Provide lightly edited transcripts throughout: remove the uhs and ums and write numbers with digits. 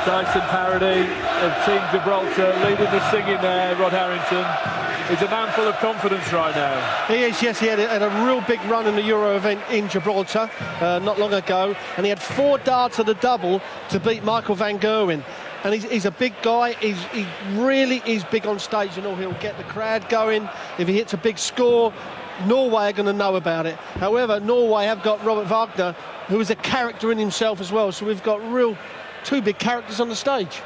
Dyson Parody of Team Gibraltar leading the singing there, Rod Harrington. He's a man full of confidence right now. He is, yes. He had a real big run in the Euro event in Gibraltar not long ago, and he had 4 darts at a double to beat Michael van Gerwen. And he's a big guy. He really is big on stage. You know, he'll get the crowd going. If he hits a big score, Norway are going to know about it. However, Norway have got Robert Wagner, who is a character in himself as well. So we've got two big characters on the stage.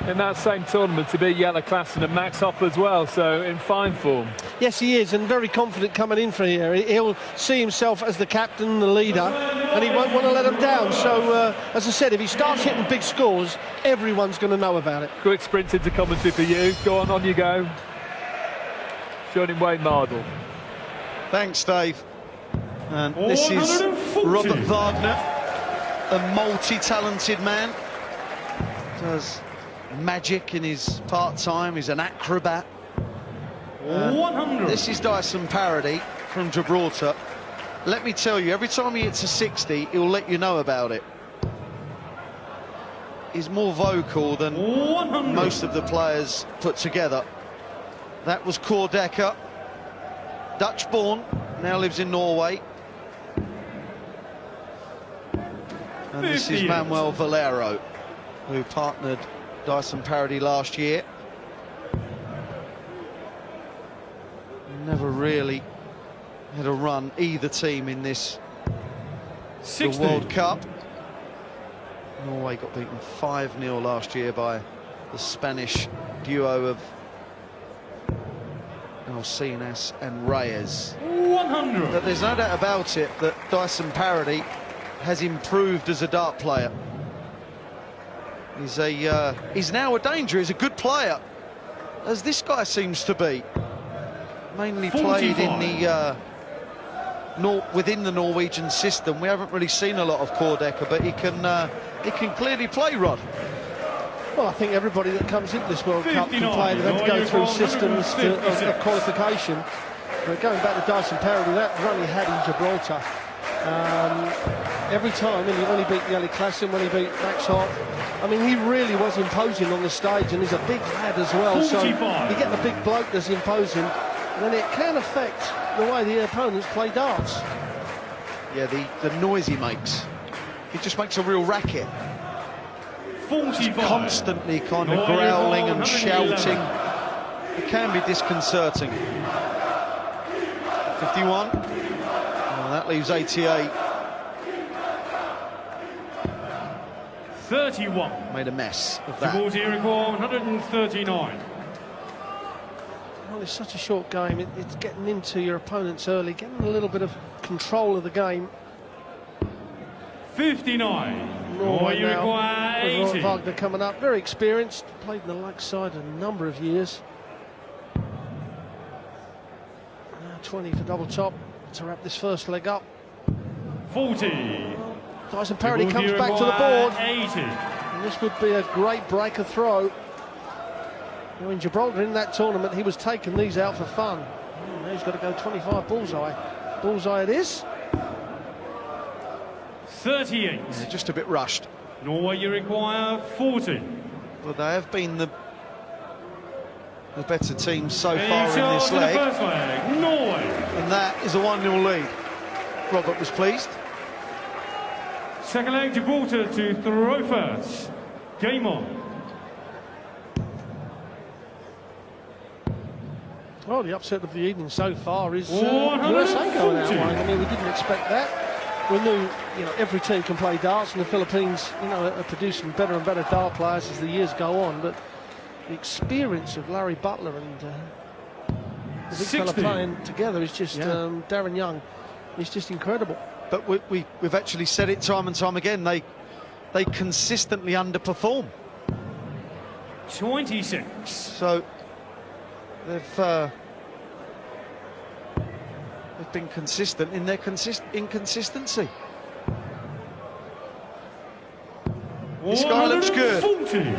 In that same tournament to beat Jelle Klaassen and Max Hopp as well, so in fine form. Yes, he is, and very confident coming in for here. He'll see himself as the captain, the leader, and he won't want to let them down. So, as I said, if he starts hitting big scores, everyone's going to know about it. Quick sprint into commentary for you. Go on you go. Joining Wayne Mardle. Thanks, Dave. And this is Robert Wagner, a multi-talented man. Does magic in his part-time. He's an acrobat. 100. This is Dyson Parody from Gibraltar. Let me tell you, every time he hits a 60, he'll let you know about it. He's more vocal than 100. most of the players put together. That was Cor Dekker, Dutch-born, now lives in Norway. And this is Manuel Valero, who partnered Dyson Parody last year. Never really had a run, either team, in this the World Cup. Norway got beaten 5-0 last year by the Spanish duo of Alcinas and Reyes. 100. But there's no doubt about it that Dyson Parody has improved as a dart player. He's now a danger. He's a good player, as this guy seems to be. Mainly 45. played in the within the Norwegian system. We haven't really seen a lot of Cor Dekker, but he can clearly play, Rod. Well, I think everybody that comes into this World Cup can play. They have to go through systems of qualification. But going back to Dyson Parody, that run he had in Gibraltar, every time, and when he beat Jelle Klaassen, when he beat Max Hopp, I mean, he really was imposing on the stage, and he's a big lad as well. 45. So you get the big bloke that's imposing, and then it can affect the way the opponents play darts. Yeah, the noise he makes. He just makes a real racket. 45. Constantly kind of growling and shouting. It can be disconcerting. 51. Well, that leaves 88. 31. Made a mess of that. Gibraltar 139. Well, it's such a short game. It's getting into your opponents early, getting a little bit of control of the game. 59. Norway You now, require with 80. Wagner coming up, very experienced, played in the leg side a number of years. Now 20 for double top to wrap this first leg up. 40. Dyson Parody comes back to the board. 80. And this would be a great breaker throw. Now in Gibraltar, in that tournament, he was taking these out for fun. Now he's got to go 25 bullseye. Bullseye it is. 38. Yeah, just a bit rushed. Norway, you require 40. But they have been the better team so far in this The leg. first leg, Norway. And that is a 1-0 lead. Robert was pleased. Second leg, Gibraltar to throw first. Game on. Well, the upset of the evening so far is USA going out wide. I mean, we didn't expect that. We knew, every team can play darts, and the Philippines, are producing better and better dart players as the years go on. But the experience of Larry Butler and the big fella playing together is just Darren Young. It's just incredible. But we've actually said it time and time again. They consistently underperform. 26. So they've been consistent in their inconsistency. This guy looks good. 40.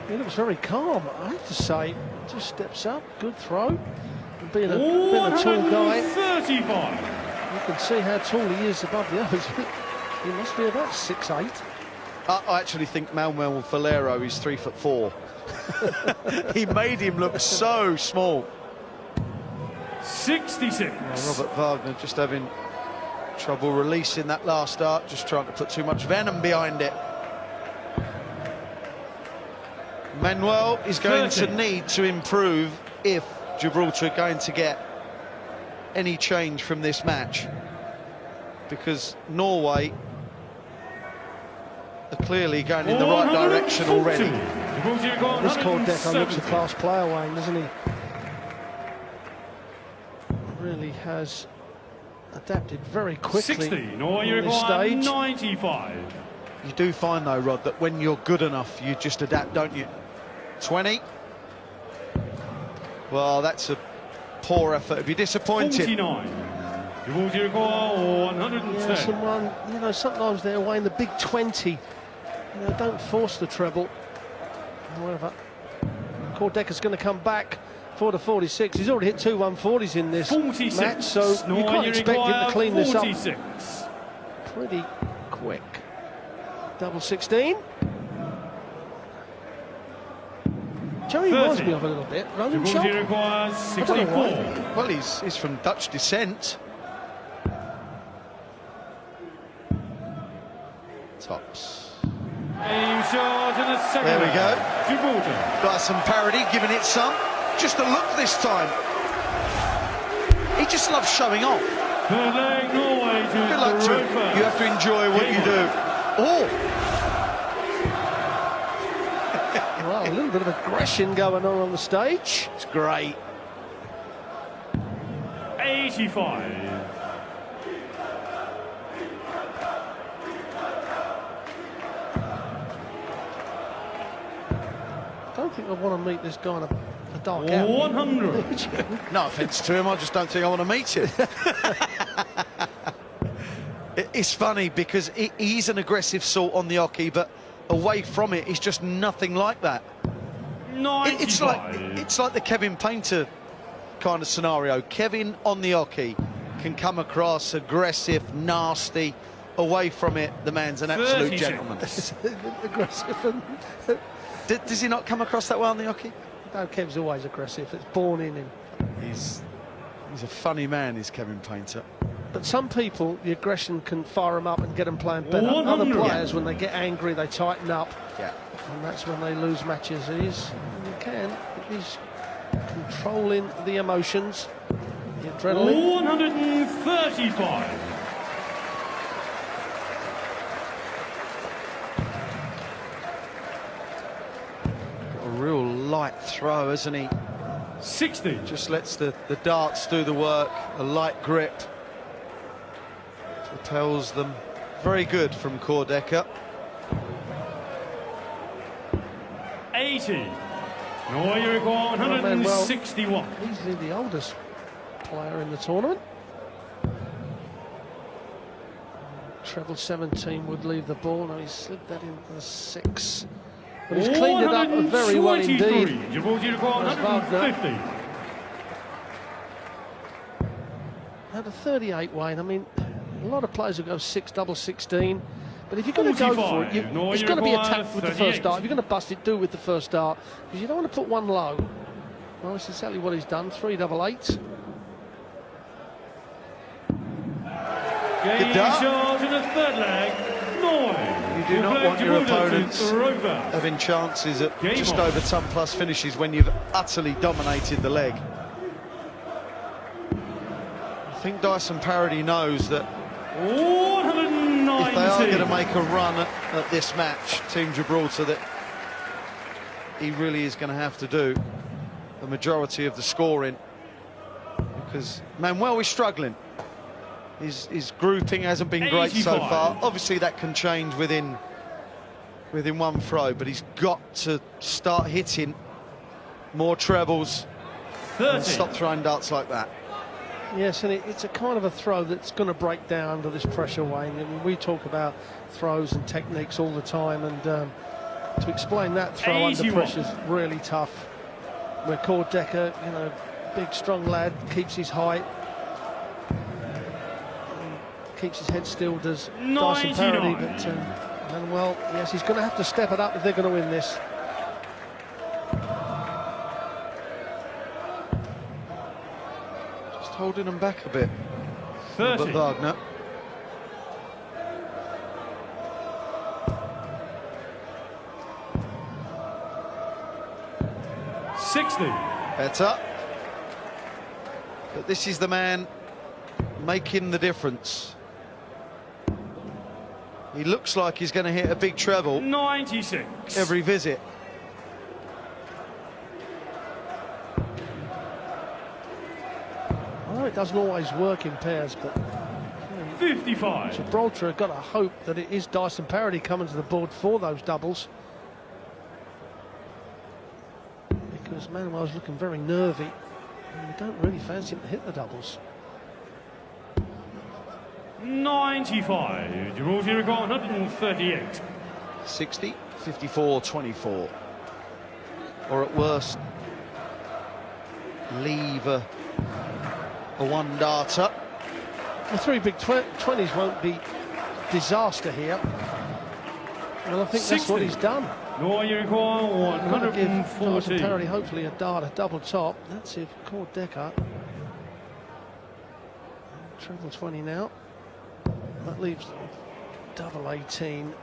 He looks very calm, I have to say. Just steps up, good throw. Being a tall guy, 35. you can see how tall he is above the others. He must be about 6'8". I actually think Manuel Valero is 3'4". He made him look so small. 66. Robert Wagner just having trouble releasing that last dart, just trying to put too much venom behind it. Manuel is going 30. to need to improve if Gibraltar are going to get any change from this match, because Norway are clearly going in the right direction already. This Cordecco looks a class player, Wayne, doesn't he? Really has adapted very quickly 16, or you on this require stage. 95. You do find though, Rod, that when you're good enough, you just adapt, don't you? 20. Well, that's a poor effort. It'd be disappointed. 49. You require 110. Yeah, someone, you know, sometimes they're away in the big 20. You know, don't force the treble. However, Cordecco's going to come back for the 46. He's already hit 2 140s in this 46. match, so you can't expect him to clean this up 46. pretty quick. Double 16. Joey reminds me of a little bit. Ronan You Schultz. require I don't know 64. why. Well, he's from Dutch descent. Tops. Aim shot in the second. There we go. Gibraltar. Got some parity, giving it some. Just a look this time. He just loves showing off. Third leg, Norway to Good luck to him. Europa. You have to enjoy what you do. Oh! Well, a little bit of aggression going on the stage. It's great. 85. I don't think I want to meet this guy in a dark alley. 100. No offence to him, I just don't think I want to meet him. It's funny because he's an aggressive sort on the hockey, but away from it, he's just nothing like that. 95. It's like the Kevin Painter kind of scenario. Kevin on the hockey can come across aggressive, nasty. Away from it, the man's an absolute 36. gentleman. Aggressive. And Does he not come across that way on the hockey? no, Kev's always aggressive. It's born in him. He's a funny man, is Kevin Painter. But some people, the aggression can fire them up and get them playing better. 100. Other players, when they get angry, they tighten up, Yeah. and that's when they lose matches. He's controlling the emotions, the adrenaline. 135. A real light throw, isn't he? 60. Just lets the darts do the work, a light grip. Tells them very good from Cordecco. 80. Norway you require 161. Easily the oldest player in the tournament. Treble 17 would leave the ball. Now he's slid that into the 6. But he's cleaned it up very well indeed. Gibraltar require That's Wagner. 150. Now the 38, Wayne, I mean, a lot of players will go 6 double 16, but if you're going to go for it, it's got to be attacked with the first dart. If you're going to bust it, do it with the first dart, because you don't want to put one low. Well, that's exactly what he's done. 3 double 8. Game dart. shot in the third leg. Norway. You do not want your opponents Europa. having chances at Game just on. over ton plus finishes when you've utterly dominated the leg. I think Dyson Parody knows that 190. if they are going to make a run at this match, Team Gibraltar, that he really is going to have to do the majority of the scoring, because Manuel is struggling. His grouping hasn't been great so 85. far. Obviously that can change within one throw, but he's got to start hitting more trebles 30. and stop throwing darts like that. Yes, and it's a kind of a throw that's going to break down under this pressure, Wayne. I mean, we talk about throws and techniques all the time, and to explain that throw under 81. pressure is really tough. Where Cordecco, you know, big strong lad, keeps his height, and keeps his head still, does Dyson 99. Parody, but Manuel, yes, he's going to have to step it up if they're going to win this. Just holding them back a bit. 30. But Wagner. Better. But this is the man making the difference. He looks like he's going to hit a big treble 96. every visit. I know it doesn't always work in pairs, but 55. Gibraltar have got to hope that it is Dyson Parody coming to the board for those doubles. Because Manuel's looking very nervy, and we don't really fancy him to hit the doubles. 95. Gibraltar record 138. 60, 54, 24. Or at worst, leave a one darter. The three big 20s won't be disaster here. Well, I think 60. that's what he's done. Norway record Dyson 140. Parody hopefully a dart, a double top. Let's see if Cord Decker. Treble 20 now. That leaves double 18.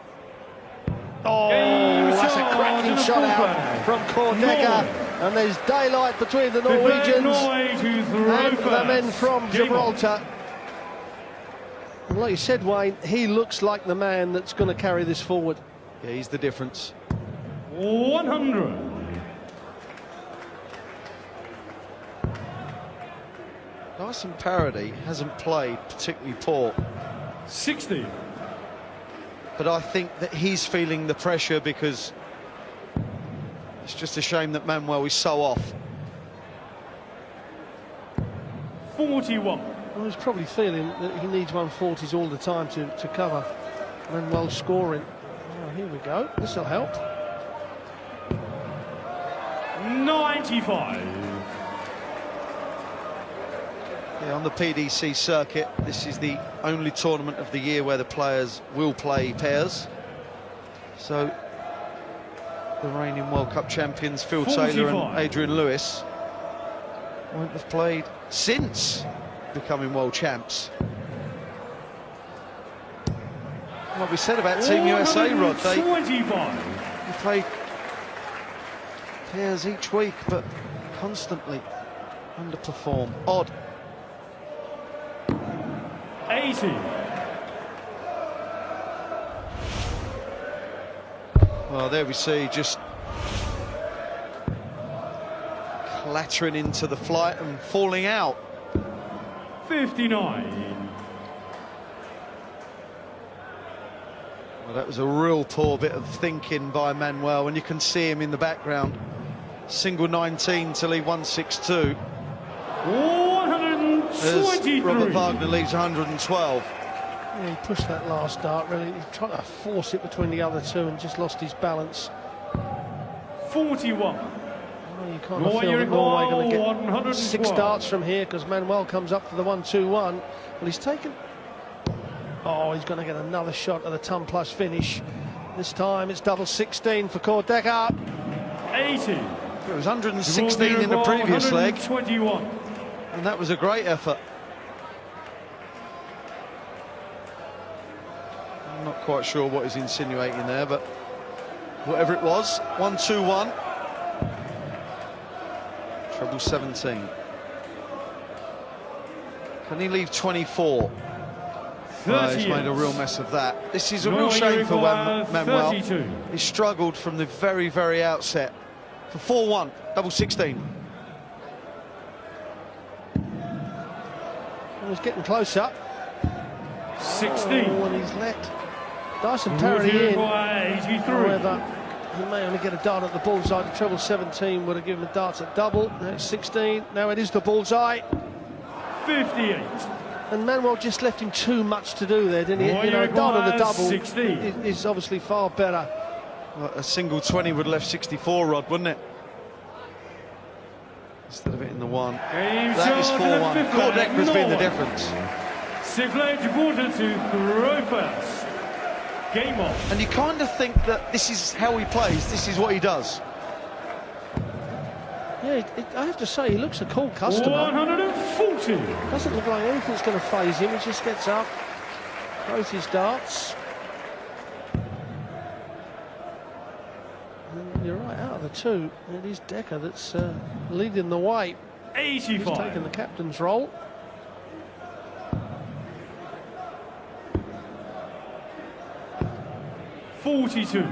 Oh, that's a cracking shot out from Cord Decker. And there's daylight between the Norwegians and the men from Gibraltar. And like you said, Wayne, he looks like the man that's going to carry this forward. Yeah, he's the difference. 100. Dyson Parody hasn't played particularly poor, 60. but I think that he's feeling the pressure because it's just a shame that Manuel is so off. 41. Well, he's probably feeling that he needs 140s all the time to cover Manuel scoring. Oh, here we go. This will help. 95. Yeah, on the PDC circuit, this is the only tournament of the year where the players will play pairs. So the reigning World Cup champions Phil 45. Taylor and Adrian Lewis won't have played since becoming world champs. What we said about Team USA, Rod, they 25. play pairs each week, but constantly underperform. Odd. 80. Well, there we see just clattering into the flight and falling out. 59. Well, that was a real poor bit of thinking by Manuel, and you can see him in the background. Single 19 to leave 162. 123. As Robert Wagner leaves 112. Yeah, he pushed that last dart, really. He tried to force it between the other two and just lost his balance. 41. Well, you kind of feel that Norway going to get 112. 6 darts from here because Manuel comes up for the 1-2-1. Well, he's taken... Oh, he's going to get another shot at the ton plus finish. This time it's double 16 for Cord Decker. 80. It was 116 in the previous leg, 121. and that was a great effort. I'm not quite sure what he's insinuating there, but whatever it was, 1-2-1. Treble 17. Can he leave 24? Oh, he's made a real mess of that. This is a real shame for Manuel. 32. He struggled from the very, very outset. For 4-1, double 16. He's getting closer. 16. Oh, and he's let Dyson Parody in. 83. However, he may only get a dart at the bullseye. The treble 17 would have given him a dart at double. Now it's 16. Now it is the bullseye. 58. And Manuel just left him too much to do there, didn't he? You know, a dart on the double 16. is obviously far better. Well, a single 20 would have left 64, Rod, wouldn't it? Instead of hitting the one. Game That is shot to the 4-1. fifth Cord leg, Decker has been the Norway. difference. Safe leg Gibraltar to throw first. Game on. And you kind of think that this is how he plays, this is what he does. Yeah, I have to say, he looks a cool customer. 140. Doesn't look like anything's going to faze him. He just gets up, throws his darts. And you're right, out of the two, it is Decker that's leading the way. 85. He's taking the captain's role. $42.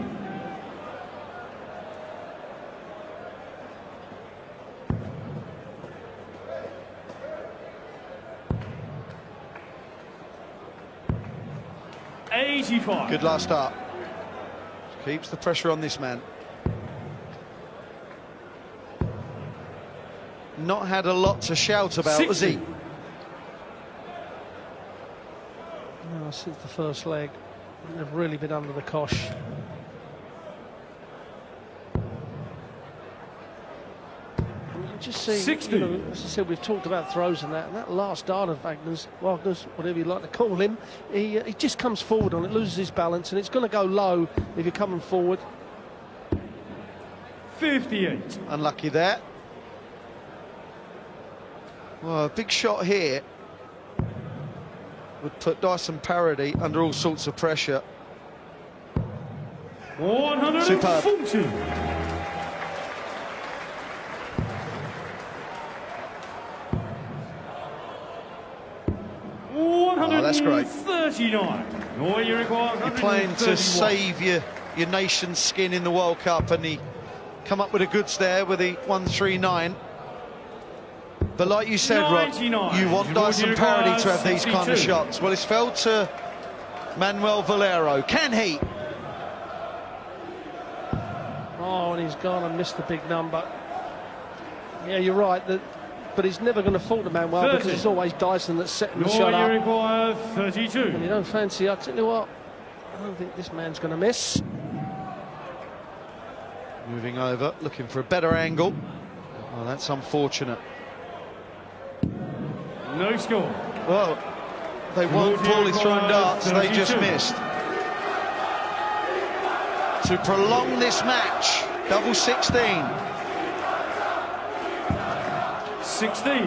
$85. Good last start. Keeps the pressure on this man. Not had a lot to shout about, has he? No, since the first leg, they've really been under the cosh. You just see, 60. you know, as I said, we've talked about throws and that last dart of Wagner's, whatever you like to call him, he just comes forward on it, loses his balance, and it's going to go low if you're coming forward. 58. Unlucky there. Well, a big shot here would put Dyson Parody under all sorts of pressure. 140. Oh, that's great. 39. You're playing to save your nation's skin in the World Cup, and he come up with a goods there with the 139. But like you said, Rod, 99. you want Dyson Parody to have these kind of shots. Well, it's fell to Manuel Valero. Can he? Oh, and he's gone and missed the big number. Yeah, you're right, but he's never going to fall to Manuel 30. because it's always Dyson that's setting the shot You up. require And 32. you don't fancy, I tell you what, I don't think this man's going to miss. Moving over, looking for a better angle. Oh, that's unfortunate. No score. Well, they weren't poorly thrown darts, they just missed. To prolong this match, double 16. 16.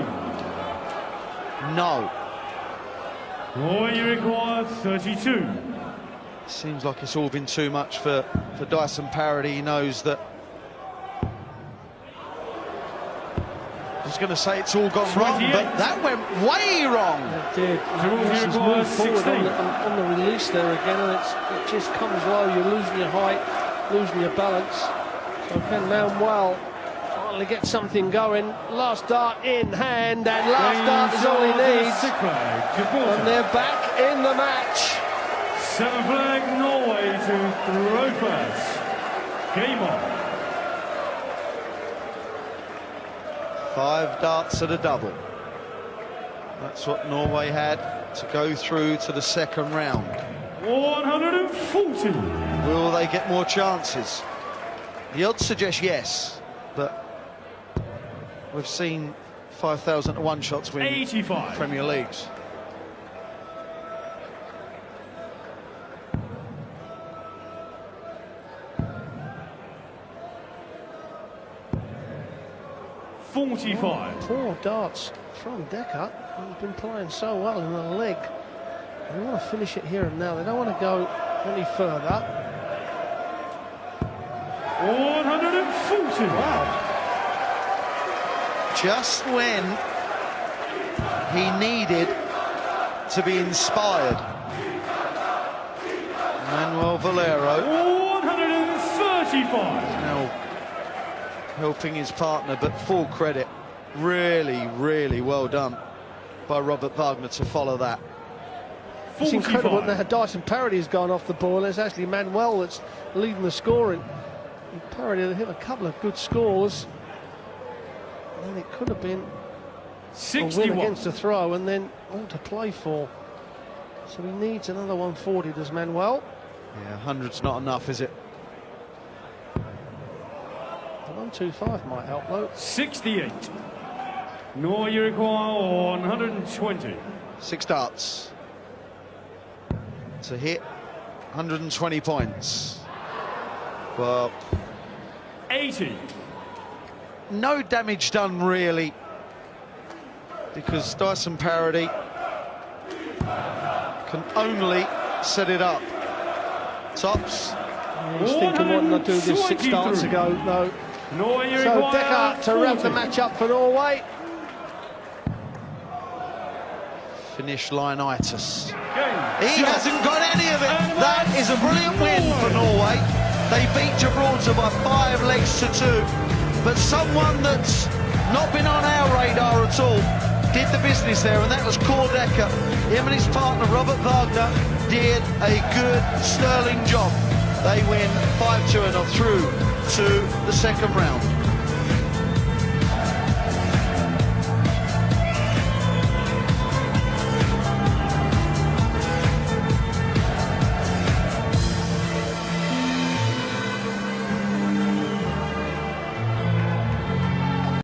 No. You require 32. Seems like it's all been too much for Dyson Parody. He knows that. I was going to say it's all gone wrong, 28. but that went way wrong. It did. Gibraltar He's requires moved forward 16. on the release there again, and it just comes low. You're losing your height, losing your balance. So can Manuel finally get something going? Last dart in hand, and last dart is all he needs. And they're back in the match. 7 flag Norway to throw first. Game on. 5 darts at a double. That's what Norway had to go through to the second round. 140. Will they get more chances? The odds suggest yes, but we've seen 5,000 to 1 shots win 85. Premier Leagues. Poor darts from Decker. He's been playing so well in the leg. They want to finish it here and now. They don't want to go any further. 140. Wow. Just when he needed to be inspired. Manuel Valero 135. now helping his partner, but full credit. Really well done by Robert Wagner to follow that. It's incredible that Dyson Parody has gone off the ball. It's actually Manuel that's leading the scoring. And Parody hit a couple of good scores. And it could have been a 61. win against a throw and then all to play for. So he needs another 140, does Manuel. Yeah, 100's not enough, is it? The 125 might help though. 68. Nor you require 120. 6 darts. to hit 120 points. Well, 80. no damage done really, because Dyson Parody can only set it up. Tops. He's thinking, what did I do this 6 darts ago? No. Norway, you So require Decker to wrap the 40. match up for Norway. Finish line-itis. Game. He hasn't got any of it. That is a brilliant win for Norway. They beat Gibraltar by 5 legs to 2. But someone that's not been on our radar at all did the business there, and that was Cor Decker. Him and his partner, Robert Wagner, did a good, sterling job. They win 5-2 and are through to the second round.